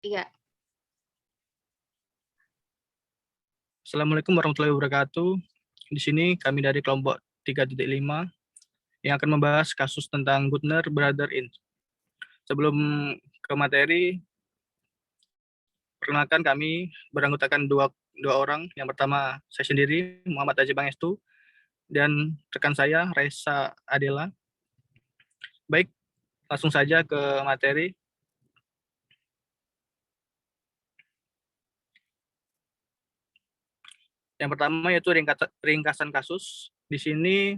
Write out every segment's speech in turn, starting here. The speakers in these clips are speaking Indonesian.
Ria. Assalamualaikum warahmatullahi wabarakatuh. Di sini kami dari kelompok 3.5 yang akan membahas kasus tentang Gutner Brother In. Sebelum ke materi, perkenalkan kami beranggotakan dua orang. Yang pertama saya sendiri, Muhammad Aji Pangestu, dan rekan saya, Reza Adela. Baik, langsung saja ke materi. Yang pertama yaitu ringkasan kasus. Di sini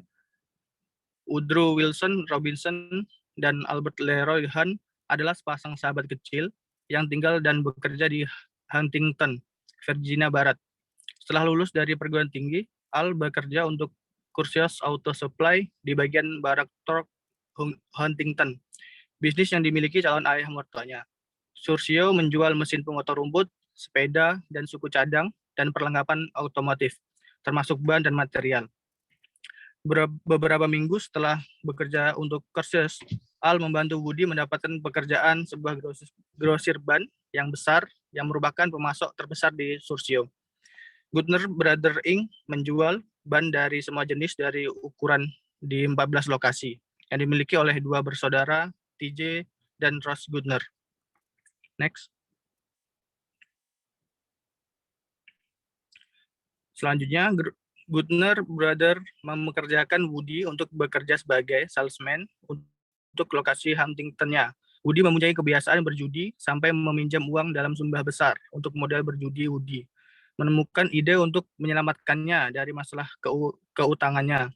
Woodrow Wilson Robinson dan Albert Leroy Hunt adalah sepasang sahabat kecil yang tinggal dan bekerja di Huntington, Virginia Barat. Setelah lulus dari perguruan tinggi, Al bekerja untuk Curtius Auto Supply di bagian barak Torque Huntington, bisnis yang dimiliki calon ayah mertuanya. Curtius menjual mesin pemotor rumput, sepeda, dan suku cadang, dan perlengkapan otomotif, termasuk ban dan material. Beberapa minggu setelah bekerja untuk Curtius, Al membantu Woody mendapatkan pekerjaan sebuah grosir ban yang besar yang merupakan pemasok terbesar di Curtius. Gutner Brother Inc. menjual ban dari semua jenis dari ukuran di 14 lokasi yang dimiliki oleh dua bersaudara, TJ dan Ross Gutner. Next. Selanjutnya, Gutner Brother mempekerjakan Woody untuk bekerja sebagai salesman untuk lokasi Huntington-nya. Woody mempunyai kebiasaan berjudi sampai meminjam uang dalam jumlah besar untuk modal berjudi Woody. Menemukan ide untuk menyelamatkannya dari masalah keuangannya.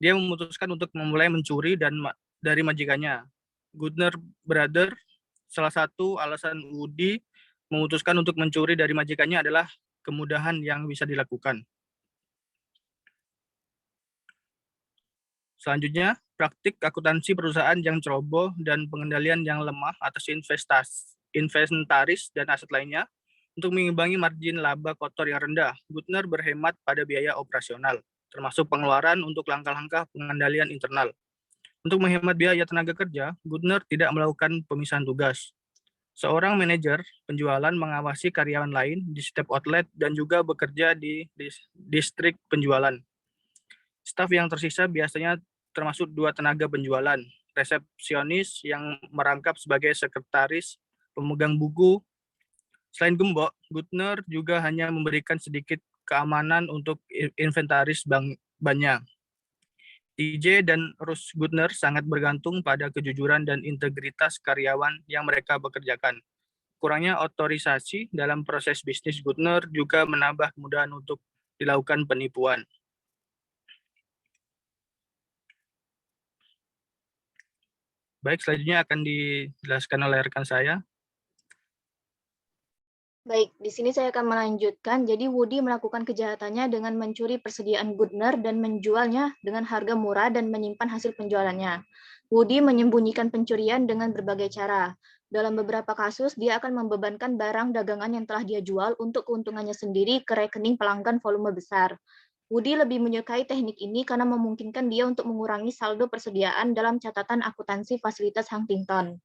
Dia memutuskan untuk memulai mencuri dari majikannya. Gutner Brother, salah satu alasan Woody memutuskan untuk mencuri dari majikannya adalah kemudahan yang bisa dilakukan. Selanjutnya, praktik akuntansi perusahaan yang ceroboh dan pengendalian yang lemah atas inventaris dan aset lainnya untuk mengimbangi margin laba kotor yang rendah. Gutner berhemat pada biaya operasional, termasuk pengeluaran untuk langkah-langkah pengendalian internal. Untuk menghemat biaya tenaga kerja, Gutner tidak melakukan pemisahan tugas. Seorang manajer penjualan mengawasi karyawan lain di setiap outlet dan juga bekerja di distrik penjualan. Staf yang tersisa biasanya termasuk 2 tenaga penjualan, resepsionis yang merangkap sebagai sekretaris, pemegang buku. Selain gembok, Gutner juga hanya memberikan sedikit keamanan untuk inventaris bannya. TJ dan Russ Gutner sangat bergantung pada kejujuran dan integritas karyawan yang mereka bekerjakan. Kurangnya otorisasi dalam proses bisnis Gutner juga menambah kemudahan untuk dilakukan penipuan. Baik, selanjutnya akan dijelaskan oleh rekan saya. Baik, di sini saya akan melanjutkan. Jadi Woody melakukan kejahatannya dengan mencuri persediaan Gutner dan menjualnya dengan harga murah dan menyimpan hasil penjualannya. Woody menyembunyikan pencurian dengan berbagai cara. Dalam beberapa kasus, dia akan membebankan barang dagangan yang telah dia jual untuk keuntungannya sendiri ke rekening pelanggan volume besar. Woody lebih menyukai teknik ini karena memungkinkan dia untuk mengurangi saldo persediaan dalam catatan akuntansi fasilitas Huntington.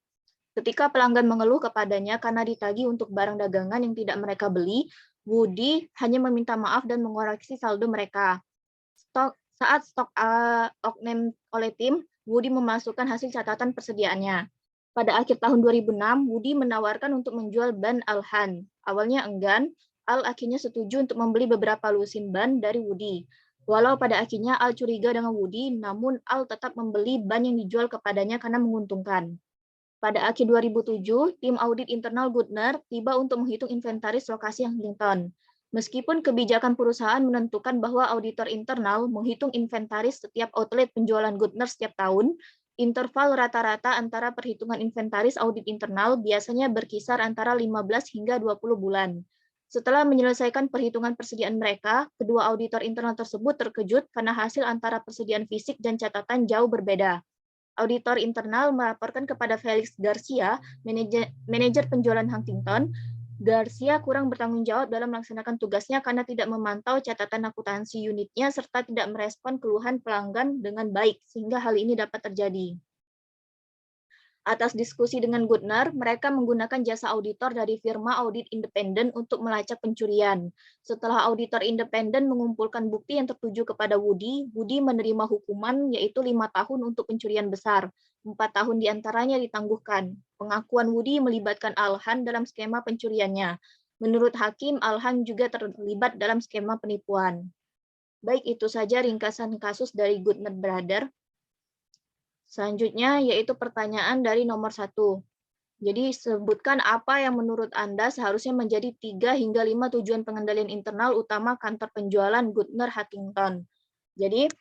Ketika pelanggan mengeluh kepadanya karena ditagih untuk barang dagangan yang tidak mereka beli, Woody hanya meminta maaf dan mengoreksi saldo mereka. Saat stok oknum oleh tim, Woody memasukkan hasil catatan persediaannya. Pada akhir tahun 2006, Woody menawarkan untuk menjual ban Al-Han. Awalnya enggan, Al akhirnya setuju untuk membeli beberapa lusin ban dari Woody. Walau pada akhirnya Al curiga dengan Woody, namun Al tetap membeli ban yang dijual kepadanya karena menguntungkan. Pada akhir 2007, tim audit internal Gutner tiba untuk menghitung inventaris lokasi Huntington. Meskipun kebijakan perusahaan menentukan bahwa auditor internal menghitung inventaris setiap outlet penjualan Gutner setiap tahun, interval rata-rata antara perhitungan inventaris audit internal biasanya berkisar antara 15 hingga 20 bulan. Setelah menyelesaikan perhitungan persediaan mereka, kedua auditor internal tersebut terkejut karena hasil antara persediaan fisik dan catatan jauh berbeda. Auditor internal melaporkan kepada Felix Garcia, manajer penjualan Huntington, Garcia kurang bertanggung jawab dalam melaksanakan tugasnya karena tidak memantau catatan akuntansi unitnya serta tidak merespon keluhan pelanggan dengan baik, sehingga hal ini dapat terjadi. Atas diskusi dengan Gutner, mereka menggunakan jasa auditor dari firma audit independen untuk melacak pencurian. Setelah auditor independen mengumpulkan bukti yang tertuju kepada Woody, Woody menerima hukuman yaitu 5 tahun untuk pencurian besar. 4 tahun diantaranya ditangguhkan. Pengakuan Woody melibatkan Alhan dalam skema pencuriannya. Menurut hakim, Alhan juga terlibat dalam skema penipuan. Baik, itu saja ringkasan kasus dari Gutner Brother. Selanjutnya yaitu pertanyaan dari nomor 1. Jadi sebutkan apa yang menurut Anda seharusnya menjadi 3 hingga 5 tujuan pengendalian internal utama kantor penjualan Gutner Huntington. Jadi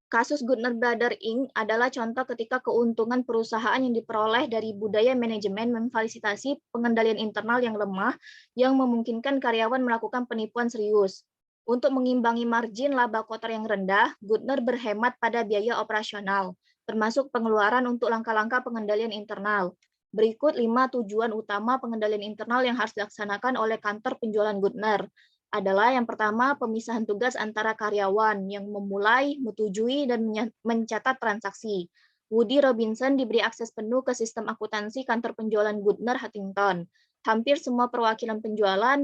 kasus Gutner Brother Inc. adalah contoh ketika keuntungan perusahaan yang diperoleh dari budaya manajemen memfasilitasi pengendalian internal yang lemah yang memungkinkan karyawan melakukan penipuan serius. Untuk mengimbangi margin laba kotor yang rendah, Gutner berhemat pada biaya operasional, termasuk pengeluaran untuk langkah-langkah pengendalian internal. Berikut 5 tujuan utama pengendalian internal yang harus dilaksanakan oleh kantor penjualan Gutner. Adalah yang pertama, pemisahan tugas antara karyawan yang memulai, menyetujui, dan mencatat transaksi. Woody Robinson diberi akses penuh ke sistem akuntansi kantor penjualan Gutner Huntington. Hampir semua perwakilan penjualan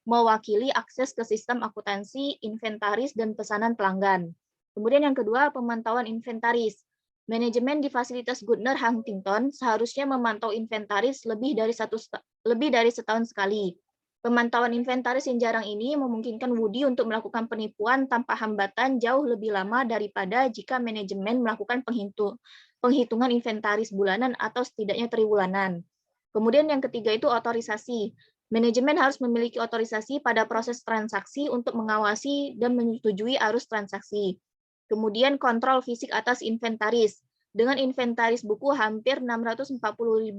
mewakili akses ke sistem akuntansi, inventaris, dan pesanan pelanggan. Kemudian yang kedua, pemantauan inventaris. Manajemen di fasilitas Gutner Huntington seharusnya memantau inventaris lebih dari setahun sekali. Pemantauan inventaris yang jarang ini memungkinkan Woody untuk melakukan penipuan tanpa hambatan jauh lebih lama daripada jika manajemen melakukan penghitungan inventaris bulanan atau setidaknya triwulan. Kemudian yang ketiga itu otorisasi. Manajemen harus memiliki otorisasi pada proses transaksi untuk mengawasi dan menyetujui arus transaksi. Kemudian kontrol fisik atas inventaris. Dengan inventaris buku hampir $640.000,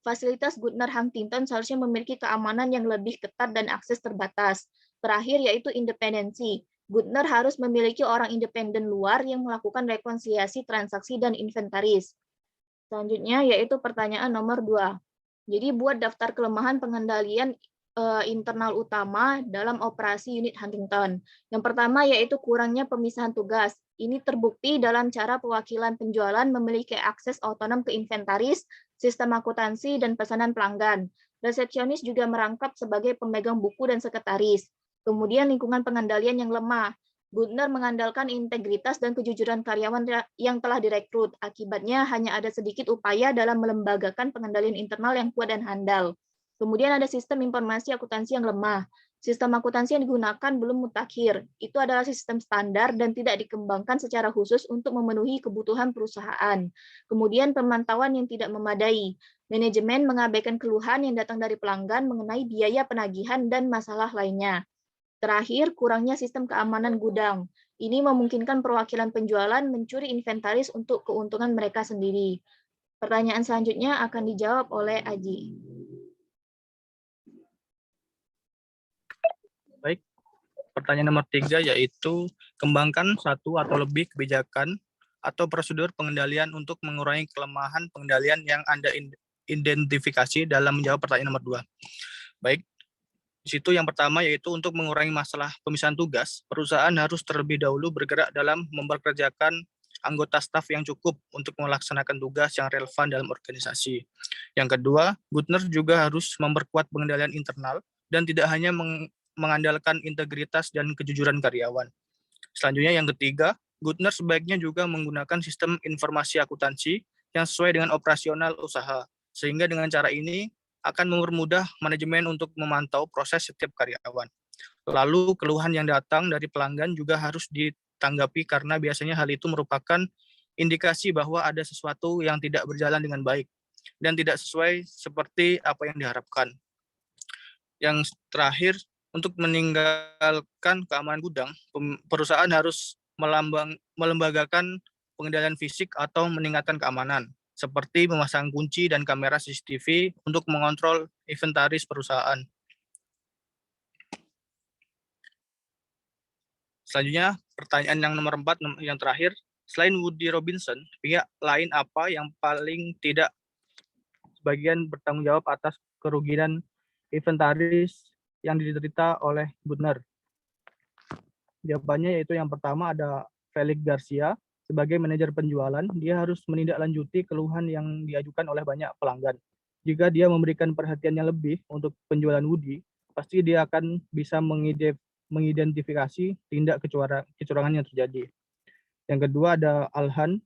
fasilitas Gutner Huntington seharusnya memiliki keamanan yang lebih ketat dan akses terbatas. Terakhir yaitu independensi. Gutner harus memiliki orang independen luar yang melakukan rekonsiliasi transaksi dan inventaris. Selanjutnya yaitu pertanyaan nomor 2. Jadi buat daftar kelemahan pengendalian internal utama dalam operasi unit Huntington. Yang pertama yaitu kurangnya pemisahan tugas. Ini terbukti dalam cara perwakilan penjualan memiliki akses otonom ke inventaris, sistem akuntansi, dan pesanan pelanggan. Resepsionis juga merangkap sebagai pemegang buku dan sekretaris. Kemudian lingkungan pengendalian yang lemah. Gutner mengandalkan integritas dan kejujuran karyawan yang telah direkrut. Akibatnya hanya ada sedikit upaya dalam melembagakan pengendalian internal yang kuat dan handal. Kemudian ada sistem informasi akuntansi yang lemah. Sistem akuntansi yang digunakan belum mutakhir. Itu adalah sistem standar dan tidak dikembangkan secara khusus untuk memenuhi kebutuhan perusahaan. Kemudian pemantauan yang tidak memadai. Manajemen mengabaikan keluhan yang datang dari pelanggan mengenai biaya penagihan dan masalah lainnya. Terakhir, kurangnya sistem keamanan gudang. Ini memungkinkan perwakilan penjualan mencuri inventaris untuk keuntungan mereka sendiri. Pertanyaan selanjutnya akan dijawab oleh Aji. Baik, pertanyaan nomor 3 yaitu kembangkan satu atau lebih kebijakan atau prosedur pengendalian untuk mengurangi kelemahan pengendalian yang Anda identifikasi dalam menjawab pertanyaan nomor 2. Baik, di situ yang pertama yaitu untuk mengurangi masalah pemisahan tugas, perusahaan harus terlebih dahulu bergerak dalam memperkerjakan anggota staf yang cukup untuk melaksanakan tugas yang relevan dalam organisasi. Yang kedua, Gutner juga harus memperkuat pengendalian internal dan tidak hanya mengandalkan integritas dan kejujuran karyawan. Selanjutnya yang ketiga, Gutner sebaiknya juga menggunakan sistem informasi akuntansi yang sesuai dengan operasional usaha, sehingga dengan cara ini akan mempermudah manajemen untuk memantau proses setiap karyawan. Lalu keluhan yang datang dari pelanggan juga harus ditanggapi karena biasanya hal itu merupakan indikasi bahwa ada sesuatu yang tidak berjalan dengan baik dan tidak sesuai seperti apa yang diharapkan. Yang terakhir, untuk meninggalkan keamanan gudang, perusahaan harus melembagakan pengendalian fisik atau meningkatkan keamanan, seperti memasang kunci dan kamera CCTV untuk mengontrol inventaris perusahaan. Selanjutnya, pertanyaan yang nomor 4, yang terakhir, selain Woody Robinson, pihak lain apa yang paling tidak sebagian bertanggung jawab atas kerugian inventaris yang diderita oleh Gutner? Jawabannya yaitu yang pertama ada Felix Garcia Sebagai manajer penjualan, dia harus menindaklanjuti keluhan yang diajukan oleh banyak pelanggan. Jika dia memberikan perhatiannya lebih untuk penjualan Woody, pasti dia akan bisa mengidentifikasi tindak kecurangan yang terjadi. Yang kedua ada Alhan.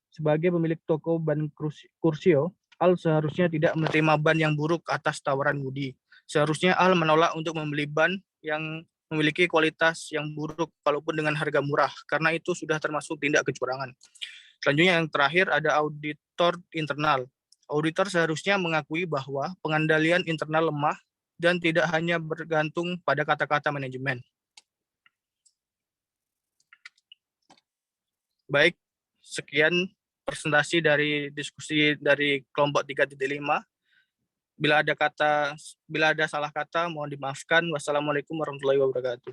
Sebagai pemilik toko ban Kursio, Al seharusnya tidak menerima ban yang buruk atas tawaran Woody. Seharusnya Al menolak untuk membeli ban yang memiliki kualitas yang buruk walaupun dengan harga murah, karena itu sudah termasuk tindak kecurangan. Selanjutnya yang terakhir ada auditor internal. Auditor seharusnya mengakui bahwa pengendalian internal lemah dan tidak hanya bergantung pada kata-kata manajemen. Baik, sekian presentasi dari diskusi dari kelompok 3.5. Bila ada salah kata, mohon dimaafkan. Wassalamualaikum warahmatullahi wabarakatuh.